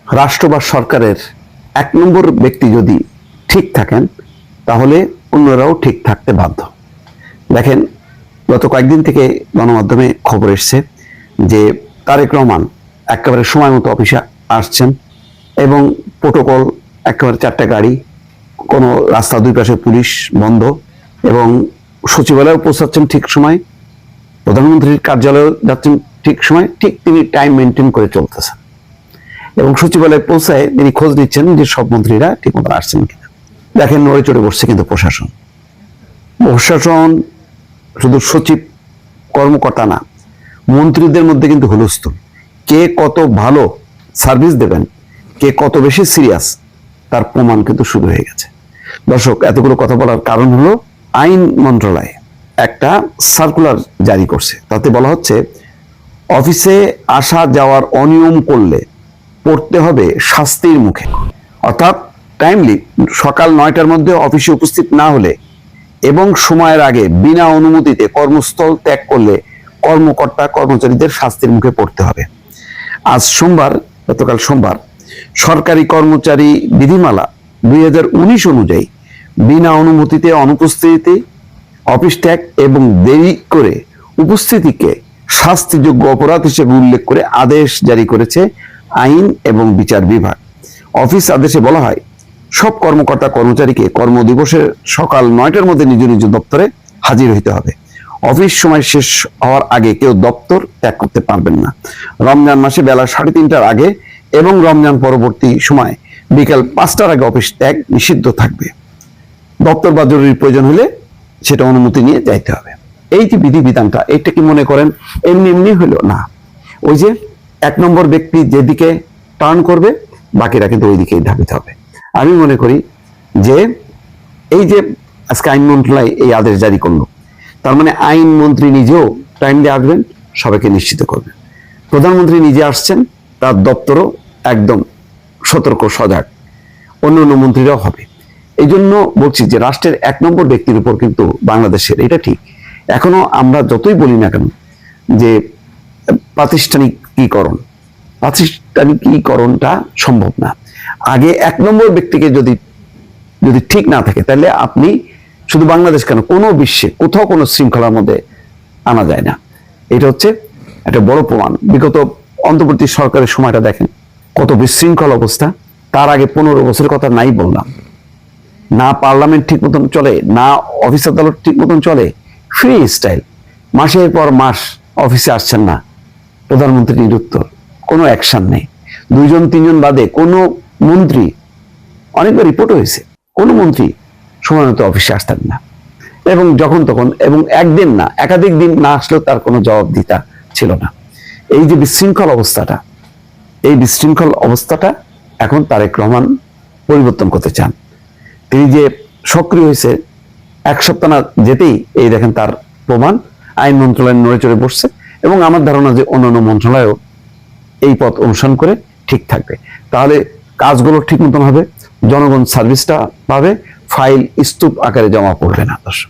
রাষ্ট্র বা সরকারের 1 নম্বর ব্যক্তি যদি ঠিক থাকেন তাহলে অন্যরাও ঠিক থাকতে বাধ্য। দেখেন, গত কয়েকদিন থেকে গণমাধ্যমে খবর এসছে যে তারেক রহমান একেবারে সময় মতো অফিসে আসছেন এবং প্রোটোকল, একেবারে 4টা গাড়ি, কোনো রাস্তা দুই পাশে পুলিশ বন্ধ, এবং সচিবালয়ে পৌঁছাচ্ছেন ঠিক সময়, প্রধানমন্ত্রীর কার্যালয়ে যাচ্ছেন ঠিক সময়, ঠিক তিনি টাইম মেনটেন করে চলতেছেন। এবং সচিবালয়ে পৌঁছায় তিনি খোঁজ নিচ্ছেন যে সব মন্ত্রীরা ঠিক মতো আসছেন কিনা। দেখেন, নড়ে চড়ে বসছে কিন্তু প্রশাসন। শুধু সচিব কর্মকর্তা না, মন্ত্রীদের মধ্যে কিন্তু হুলস্থুল। কে কত ভালো সার্ভিস দেবেন, কে কত বেশি সিরিয়াস, তার প্রমাণ কিন্তু শুরু হয়ে গেছে। দর্শক, এতগুলো কথা বলার কারণ হলো আইন মন্ত্রণালয় একটা সার্কুলার জারি করছে। তাতে বলা হচ্ছে অফিসে আসা যাওয়ার অনিয়ম করলে পড়তে হবে শাস্তির মুখে। অর্থাৎ টাইমলি সকাল 9টার মধ্যে অফিসে উপস্থিত না হলে এবং সময়ের আগে বিনা অনুমতিতে কর্মস্থল ত্যাগ করলে কর্মকর্তা কর্মচারীদের শাস্তির মুখে পড়তে হবে। আজ সোমবার, গতকাল সোমবার, সরকারি কর্মচারী বিধিমালা 2019 অনুযায়ী বিনা অনুমতিতে অনুপস্থিতি, অফিস ত্যাগ এবং দেরি করে উপস্থিতিকে শাস্তিযোগ্য অপরাধ হিসেবে উল্লেখ করে আদেশ জারি করেছে আইন এবং বিচার বিভাগ। অফিস আদেশে বলা হয়, সব কর্মকর্তা কর্মচারীকে কর্মদিবসের সকাল 9টার মধ্যে নিজ নিজ দপ্তরে হাজির হইতে হবে। অফিস সময় শেষ হওয়ার আগে কেউ দপ্তর ত্যাগ করতে পারবেন না। রমজান মাসে বেলা 3:30টার আগে এবং রমজান পরবর্তী সময় বিকাল 5টার আগে অফিস ত্যাগ নিষিদ্ধ থাকবে। দপ্তর বা জরুরি প্রয়োজন হলে সেটা অনুমতি নিয়ে যাইতে হবে। এই যে বিধিবিধানটা, এটা কি মনে করেন এমনি এমনি হইলো না? ওই যে 1 নম্বর ব্যক্তি যেদিকে টার্ন করবে, বাকিরা কিন্তু ওই দিকেই ধাবিত হবে। আমি মনে করি যে এই যে আজকে আইন মন্ত্রণালয় এই আদেশ জারি করলো, তার মানে আইন মন্ত্রী নিজেও টাইম দিয়ে আসবেন, সবাইকে নিশ্চিত করবেন। প্রধানমন্ত্রী নিজে আসছেন, তার দপ্তরও একদম সতর্ক সজাগ, অন্য অন্য মন্ত্রীরাও হবে। এই জন্য বলছি যে রাষ্ট্রের 1 নম্বর ব্যক্তির উপর কিন্তু বাংলাদেশের, এটা ঠিক, এখনো আমরা যতই বলি না কেন যে প্রাতিষ্ঠানিকীকরণটা সম্ভব না। আগে 1 নম্বর ব্যক্তিকে যদি ঠিক না থাকে, তাহলে আপনি শুধু বাংলাদেশ কেন, কোনো বিশ্বে কোথাও কোনো শৃঙ্খলার মধ্যে আনা যায় না। এটা হচ্ছে একটা বড় প্রমাণ। বিগত অন্তর্বর্তী সরকারের সময়টা দেখেন, কত বিশৃঙ্খল অবস্থা। তার আগে 15 বছরের কথা নাই বললাম, না পার্লামেন্ট ঠিক মতন চলে, না অফিস আদালত ঠিক মতন চলে, ফ্রি স্টাইল। মাসের পর মাস অফিসে আসছেন না, প্রধানমন্ত্রী নিরুত্তর, কোনো অ্যাকশন নেই। 2-3জন বাদে কোনো মন্ত্রী, অনেকবার রিপোর্ট হয়েছে, কোনো মন্ত্রী সময় মতো অফিসে আসতেন না, এবং যখন তখন, এবং একদিন না একাধিক দিন না আসলেও তার কোনো জবাবদিহিতা ছিল না। এই যে বিশৃঙ্খল অবস্থাটা, এই বিশৃঙ্খল অবস্থাটা এখন তারেক রহমান পরিবর্তন করতে চান। তিনি যে সক্রিয় হয়েছে, 1 সপ্তাহ না যেতেই এই দেখেন তার প্রমাণ। আইন মন্ত্রণালয় নড়ে চড়ে বসছে, এবং আমার ধারণা যে অন্যান্য মন্ত্রণালয়ও এই পথ অনুসরণ করে ঠিক থাকবে। তাহলে কাজগুলো ঠিক মতন হবে, জনগণ সার্ভিসটা পাবে, ফাইল স্তূপ আকারে জমা পড়বে না। দর্শক।